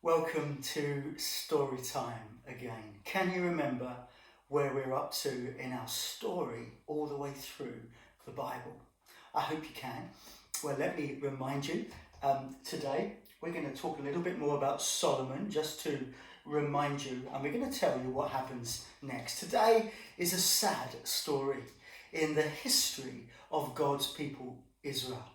Welcome to StoryTime again. Can you remember where we're up to in our story all the way through the Bible? I hope you can. Well, let me remind you, today we're going to talk a little bit more about Solomon, just to remind you, and we're going to tell you what happens next. Today is a sad story in the history of God's people, Israel.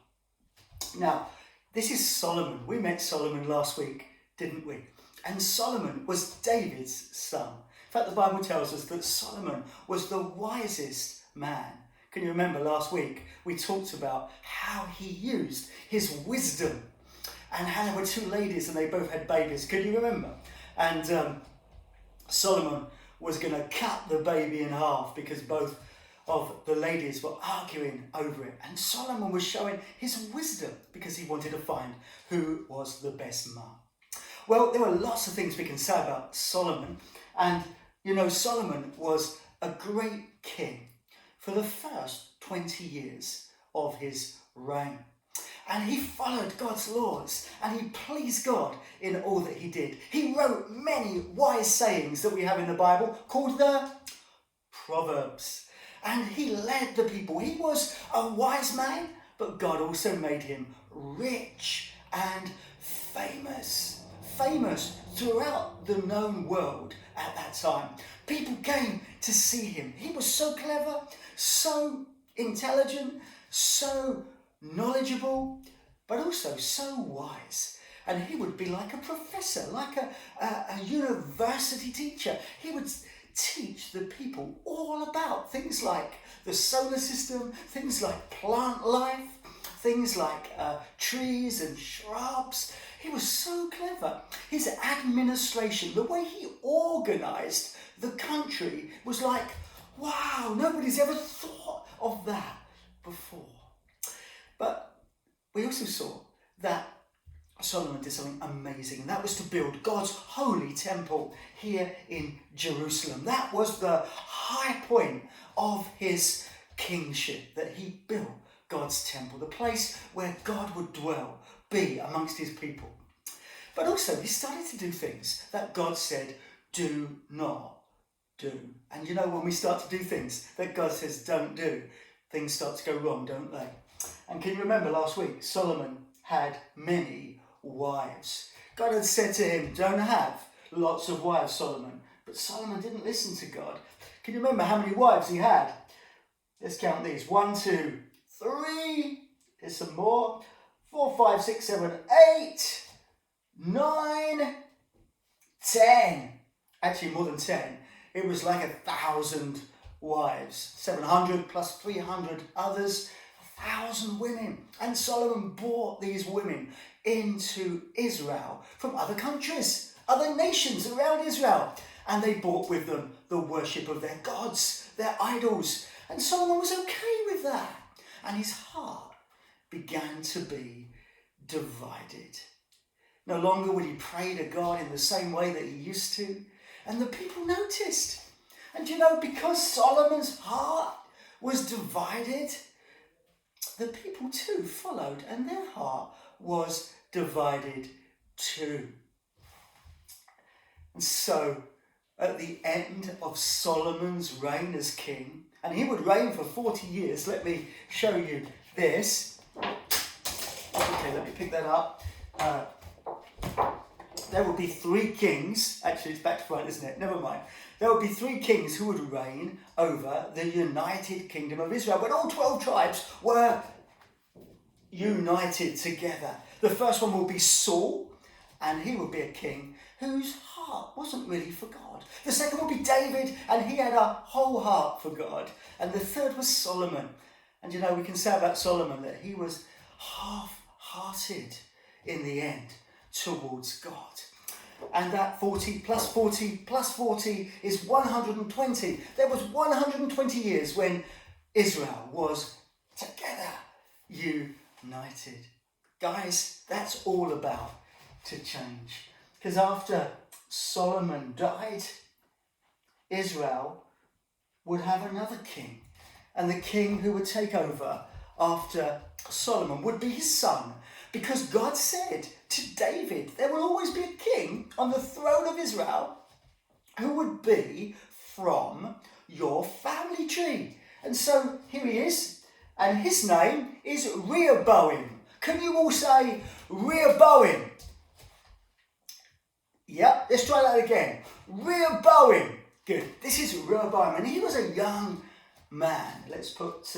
Now, this is Solomon. We met Solomon last week, didn't we? And Solomon was David's son. In fact, the Bible tells us that Solomon was the wisest man. Can you remember last week we talked about how he used his wisdom and how there were two ladies and they both had babies? Can you remember? And Solomon was going to cut the baby in half because both of the ladies were arguing over it. And Solomon was showing his wisdom because he wanted to find who was the best man. Well, there are lots of things we can say about Solomon. And, Solomon was a great king for the first 20 years of his reign. And he followed God's laws and he pleased God in all that he did. He wrote many wise sayings that we have in the Bible called the Proverbs. And he led the people. He was a wise man, but God also made him rich and famous throughout the known world at that time. People came to see him. He was so clever, so intelligent, so knowledgeable, but also so wise. And he would be like a professor, like a university teacher. He would teach the people all about things like the solar system, things like plant life, things like trees and shrubs. He was so clever. His administration, the way he organized the country was like, wow, nobody's ever thought of that before. But we also saw that Solomon did something amazing, and that was to build God's holy temple here in Jerusalem. That was the high point of his kingship, that he built God's temple, the place where God would dwell, be amongst his people. But also he started to do things that God said, do not do. And when we start to do things that God says don't do, things start to go wrong, don't they? And can you remember last week, Solomon had many wives. God had said to him, don't have lots of wives, Solomon. But Solomon didn't listen to God. Can you remember how many wives he had? Let's count these. 1, 2, 3. Here's some more. 4, 5, 6, 7, 8, 9, 10. Actually, more than 10. It was like 1,000 wives. 700 plus 300 others. 1,000 women. And Solomon brought these women into Israel from other countries, other nations around Israel. And they brought with them the worship of their gods, their idols. And Solomon was okay with that. And his heart began to be divided. No longer would he pray to God in the same way that he used to. And the people noticed. And because Solomon's heart was divided, the people too followed, and their heart was divided too. And so, at the end of Solomon's reign as king, and he would reign for 40 years, let me show you this. Okay, let me pick that up. There would be 3 kings. Actually, it's back to front, isn't it? Never mind. There would be 3 kings who would reign over the united kingdom of Israel. But all 12 tribes were united together. The first one will be Saul, and he would be a king whose heart wasn't really for God. The second will be David, and he had a whole heart for God. And the third was Solomon. And we can say about Solomon that he was half-hearted in the end towards God. And that 40 plus 40 plus 40 is 120. There was 120 years when Israel was together, united. Guys, that's all about to change. Because after Solomon died, Israel would have another king. And the king who would take over after Solomon would be his son. Because God said to David, there will always be a king on the throne of Israel who would be from your family tree. And so here he is, and his name is Rehoboam. Can you all say Rehoboam? Yep, let's try that again. Rehoboam. Good. This is Rehoboam, and he was a young man. Let's put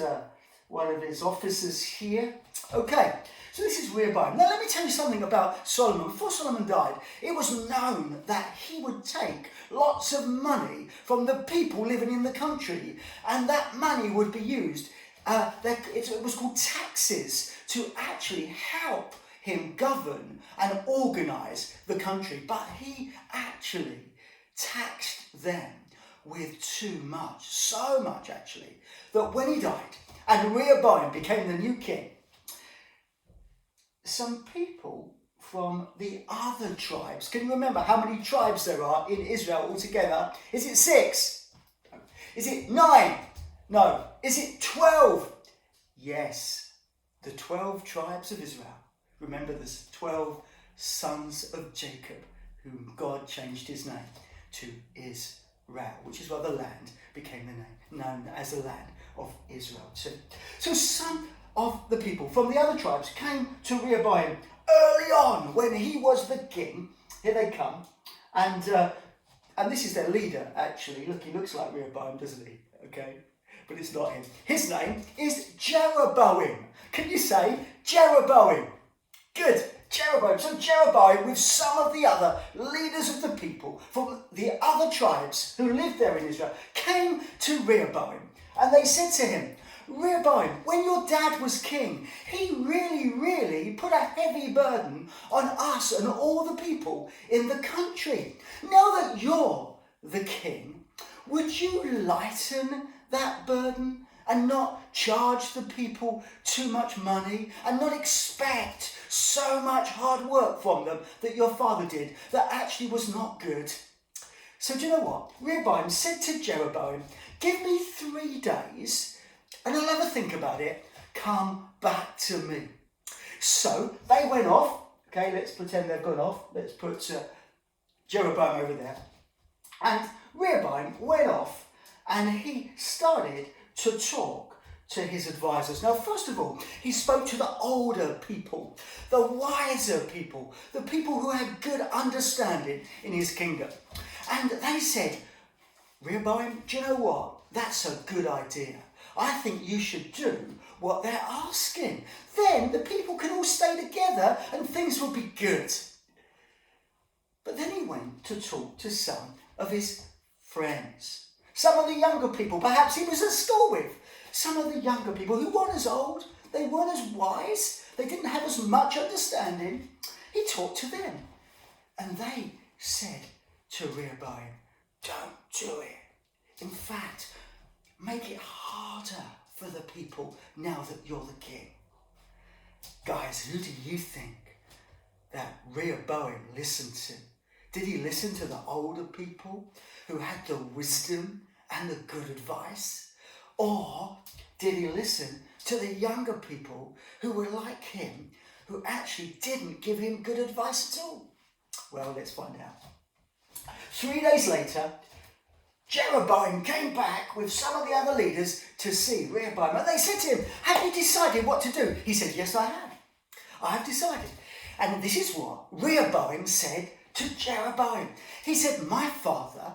one of his officers here. Okay, so this is Rehoboam. Now let me tell you something about Solomon. Before Solomon died, it was known that he would take lots of money from the people living in the country, and that money would be used, it was called taxes, to actually help him govern and organise the country. But he actually taxed them with too much, so much actually, that when he died and Rehoboam became the new king, some people from the other tribes, can you remember how many tribes there are in Israel altogether? Is it 6? Is it 9? No. Is it 12? Yes, the 12 tribes of Israel. Remember, there's 12 sons of Jacob, whom God changed his name to Israel, which is why the land became the name, known as the land of Israel too. So some of the people from the other tribes came to Rehoboam early on when he was the king. Here they come, and this is their leader actually. Look, he looks like Rehoboam, doesn't he? Okay, but it's not him. His name is Jeroboam. Can you say Jeroboam? Good, Jeroboam. So Jeroboam, with some of the other leaders of the people from the other tribes who lived there in Israel, came to Rehoboam, and they said to him, Rehoboam, when your dad was king, he really put a heavy burden on us and all the people in the country. Now that you're the king, would you lighten that burden and not charge the people too much money and not expect so much hard work from them that your father did that actually was not good? So do you know what? Rehoboam said to Jeroboam, give me 3 days and I'll have a think about it. Come back to me. So they went off. Okay, let's pretend they've gone off. Let's put Jeroboam over there. And Rehoboam went off and he started to talk to his advisors. Now, first of all, he spoke to the older people, the wiser people, the people who had good understanding in his kingdom. And they said, Rehoboam, do you know what? That's a good idea. I think you should do what they're asking. Then the people can all stay together and things will be good. But then he went to talk to some of his friends, some of the younger people perhaps he was at school with, some of the younger people who weren't as old, they weren't as wise, they didn't have as much understanding. He talked to them and they said to Rehoboam, don't do it. In fact, make it harder for the people now that you're the king. Guys, who do you think that Rehoboam listened to? Did he listen to the older people who had the wisdom and the good advice? Or did he listen to the younger people who were like him, who actually didn't give him good advice at all? Well, let's find out. 3 days later, Jeroboam came back with some of the other leaders to see Rehoboam. And they said to him, have you decided what to do? He said, yes, I have. I have decided. And this is what Rehoboam said to Jeroboam. He said, my father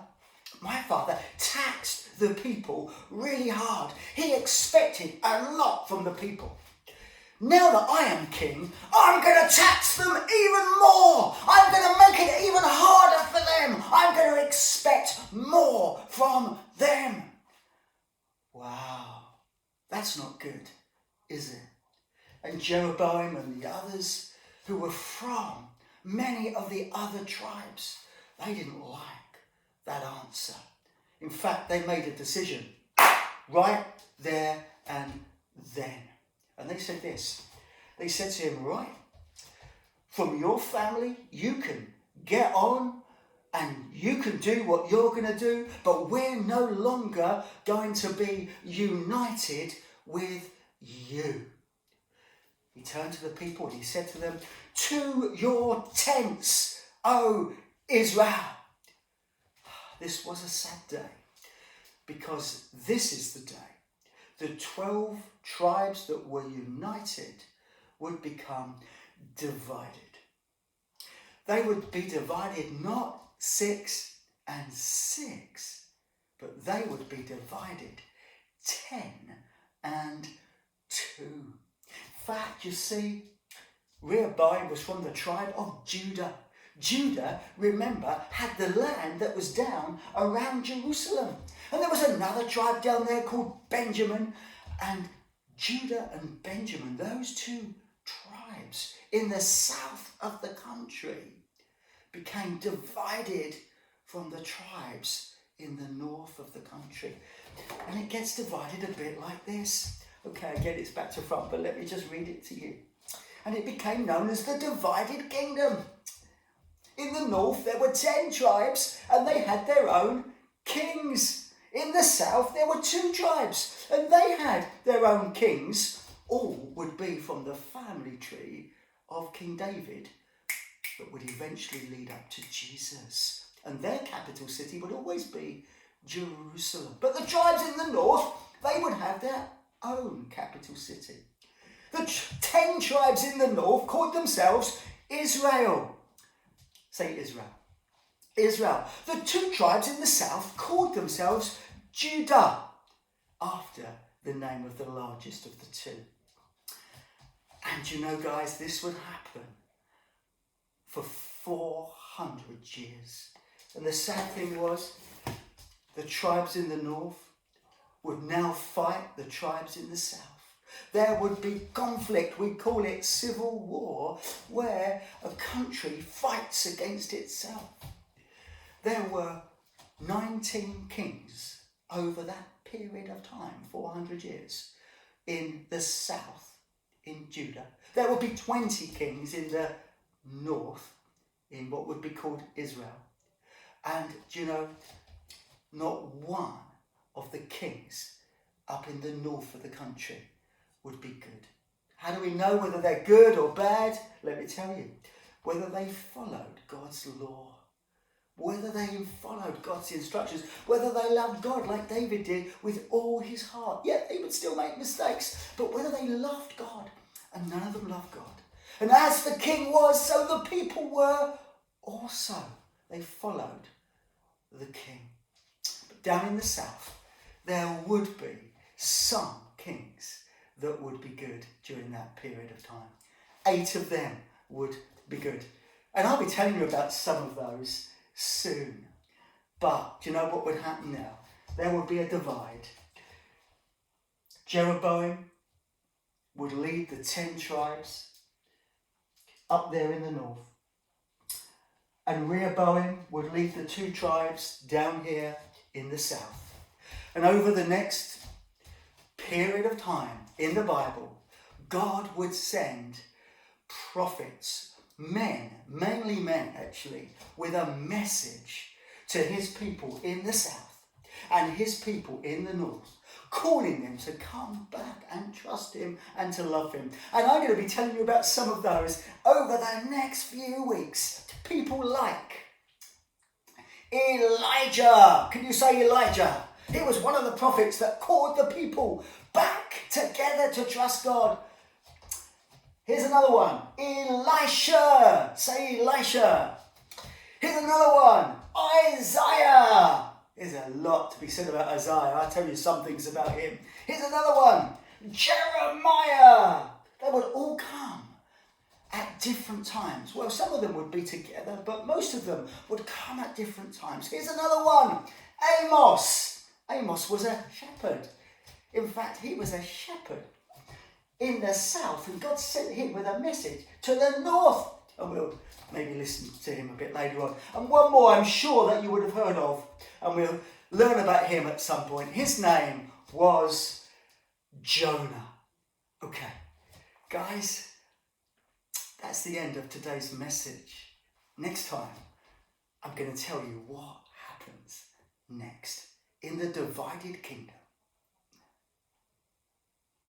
taxed the people really hard. He expected a lot from the people. Now that I am king, I'm going to tax them even more. I'm going to make it even harder for them. I'm going to expect more from them. Wow, that's not good, is it? And Jeroboam and the others who were from many of the other tribes, they didn't like that answer. In fact, they made a decision right there and then. And they said this. They said to him, right, from your family, you can get on and you can do what you're going to do, but we're no longer going to be united with you. He turned to the people and he said to them, "To your tents, O Israel." This was a sad day, because this is the day the 12 tribes that were united would become divided. They would be divided not 6 and 6, but they would be divided 10 and 2. In fact, you see, Rehoboam was from the tribe of Judah. Judah, remember, had the land that was down around Jerusalem. And there was another tribe down there called Benjamin. And Judah and Benjamin, those two tribes in the south of the country, became divided from the tribes in the north of the country. And it gets divided a bit like this. Okay, again, it's back to front, but let me just read it to you. And it became known as the divided kingdom. In the north, there were 10 tribes, and they had their own kings. In the south, there were 2 tribes, and they had their own kings. All would be from the family tree of King David, that would eventually lead up to Jesus. And their capital city would always be Jerusalem. But the tribes in the north, they would have their own capital city. The 10 tribes in the north called themselves Israel. Say Israel. Israel. The 2 tribes in the south called themselves Judah, after the name of the largest of the 2. And you know, guys, this would happen for 400 years. And the sad thing was, the tribes in the north would now fight the tribes in the south. There would be conflict, we call it civil war, where a country fights against itself. There were 19 kings over that period of time, 400 years, in the south, in Judah. There would be 20 kings in the north, in what would be called Israel. And, you know, not one of the kings up in the north of the country would be good. How do we know whether they're good or bad? Let me tell you. Whether they followed God's law, whether they followed God's instructions, whether they loved God like David did with all his heart. Yet they would still make mistakes, but whether they loved God, and none of them loved God. And as the king was, so the people were also. They followed the king. But down in the south, there would be some kings that would be good during that period of time. 8 of them would be good. And I'll be telling you about some of those soon. But do you know what would happen now? There would be a divide. Jeroboam would lead the 10 tribes up there in the north. And Rehoboam would lead the 2 tribes down here in the south. And over the next period of time in the Bible, God would send prophets, men, mainly men actually, with a message to his people in the south and his people in the north, calling them to come back and trust him and to love him. And I'm going to be telling you about some of those over the next few weeks. People like Elijah. Can you say Elijah? He was one of the prophets that called the people back together to trust God. Here's another one. Elisha. Say Elisha. Here's another one. Isaiah. There's a lot to be said about Isaiah. I'll tell you some things about him. Here's another one. Jeremiah. They would all come at different times. Well, some of them would be together, but most of them would come at different times. Here's another one. Amos. Amos was a shepherd. In fact, he was a shepherd in the south, and God sent him with a message to the north. And we'll maybe listen to him a bit later on. And one more I'm sure that you would have heard of, and we'll learn about him at some point. His name was Jonah. Okay, guys, that's the end of today's message. Next time, I'm going to tell you what happens next in the divided kingdom.